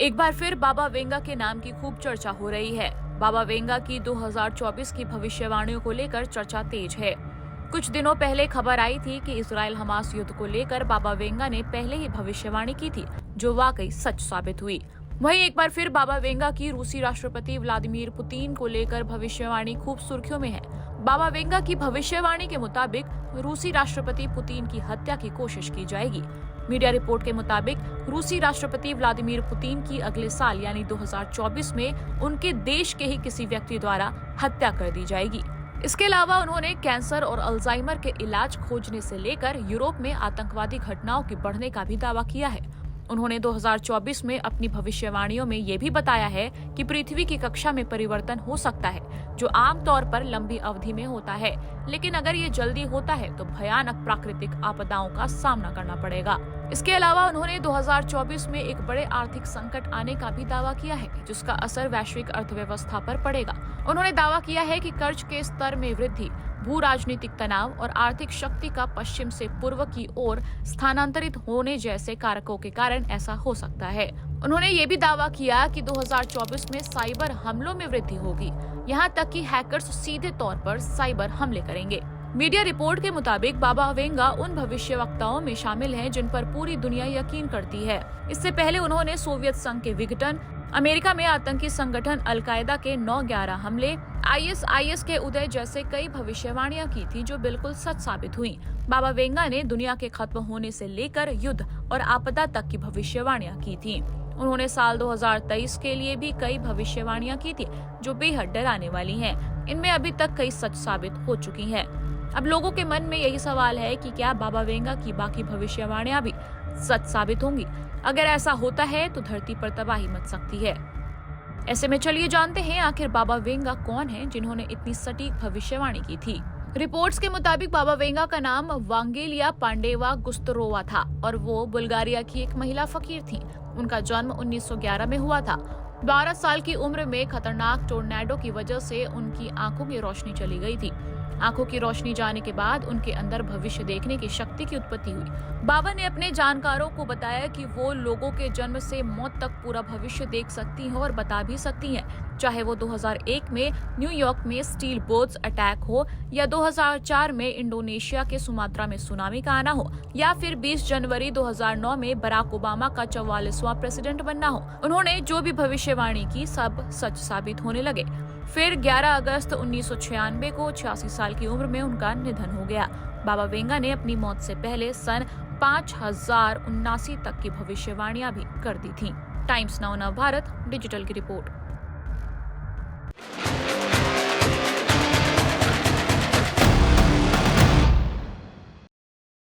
एक बार फिर बाबा वेंगा के नाम की खूब चर्चा हो रही है। बाबा वेंगा की 2024 की भविष्यवाणियों को लेकर चर्चा तेज है। कुछ दिनों पहले खबर आई थी कि इजराइल हमास युद्ध को लेकर बाबा वेंगा ने पहले ही भविष्यवाणी की थी, जो वाकई सच साबित हुई। वहीं एक बार फिर बाबा वेंगा की रूसी राष्ट्रपति व्लादिमीर पुतिन को लेकर भविष्यवाणी खूब सुर्खियों में है। बाबा वेंगा की भविष्यवाणी के मुताबिक रूसी राष्ट्रपति पुतिन की हत्या की कोशिश की जाएगी। मीडिया रिपोर्ट के मुताबिक रूसी राष्ट्रपति व्लादिमीर पुतिन की अगले साल यानी 2024 में उनके देश के ही किसी व्यक्ति द्वारा हत्या कर दी जाएगी। इसके अलावा उन्होंने कैंसर और अल्जाइमर के इलाज खोजने से लेकर यूरोप में आतंकवादी घटनाओं के बढ़ने का भी दावा किया है। उन्होंने 2024 में अपनी भविष्यवाणियों में ये भी बताया है कि पृथ्वी की कक्षा में परिवर्तन हो सकता है, जो आमतौर पर लंबी अवधि में होता है, लेकिन अगर ये जल्दी होता है तो भयानक प्राकृतिक आपदाओं का सामना करना पड़ेगा। इसके अलावा उन्होंने 2024 में एक बड़े आर्थिक संकट आने का भी दावा किया है, जिसका असर वैश्विक अर्थव्यवस्था पर पड़ेगा। उन्होंने दावा किया है कि कर्ज के स्तर में वृद्धि, भू राजनीतिक तनाव और आर्थिक शक्ति का पश्चिम से पूर्व की ओर स्थानांतरित होने जैसे कारकों के कारण ऐसा हो सकता है। उन्होंने ये भी दावा किया कि 2024 में साइबर हमलों में वृद्धि होगी, यहाँ तक कि हैकर्स सीधे तौर पर साइबर हमले करेंगे। मीडिया रिपोर्ट के मुताबिक बाबा वेंगा उन भविष्यवक्ताओं में शामिल हैं जिन पर पूरी दुनिया यकीन करती है। इससे पहले उन्होंने सोवियत संघ के विघटन, अमेरिका में आतंकी संगठन अल-कायदा के 9/11 हमले, ISIS के उदय जैसे कई भविष्यवाणियां की थी जो बिल्कुल सच साबित हुई। बाबा वेंगा ने दुनिया के खत्म होने से लेकर युद्ध और आपदा तक की भविष्यवाणियां की थी। उन्होंने साल 2023 के लिए भी कई भविष्यवाणियां की थी जो बेहद डराने वाली हैं। इनमें अभी तक कई सच साबित हो चुकी हैं। अब लोगों के मन में यही सवाल है कि क्या बाबा वेंगा की बाकी भविष्यवाणियां भी सच साबित होंगी? अगर ऐसा होता है तो धरती पर तबाही मच सकती है। ऐसे में चलिए जानते हैं आखिर बाबा वेंगा कौन है जिन्होंने इतनी सटीक भविष्यवाणी की थी। रिपोर्ट्स के मुताबिक बाबा वेंगा का नाम वांगेलिया पांडेवा गुस्तरोवा था और वो बुल्गारिया की एक महिला फकीर थी। उनका जन्म 1911 में हुआ था। 12 साल की उम्र में खतरनाक टोर्नेडो की वजह से उनकी आंखों की रोशनी चली गई थी। आंखों की रोशनी जाने के बाद उनके अंदर भविष्य देखने की शक्ति की उत्पत्ति हुई। बाबा ने अपने जानकारों को बताया कि वो लोगों के जन्म से मौत तक पूरा भविष्य देख सकती हैं और बता भी सकती हैं, चाहे वो 2001 में न्यूयॉर्क में स्टील बोट्स अटैक हो या 2004 में इंडोनेशिया के सुमात्रा में सुनामी का आना हो या फिर 20 जनवरी 2009 में बराक ओबामा का 44वां प्रेसिडेंट बनना हो। उन्होंने जो भी भविष्यवाणी की सब सच साबित होने लगे। फिर 11 अगस्त 1996 को 86 साल की उम्र में उनका निधन हो गया। बाबा वेंगा ने अपनी मौत से पहले सन 5079 तक की भविष्यवाणियां भी कर दी थीं। टाइम्स नाउ भारत डिजिटल की रिपोर्ट।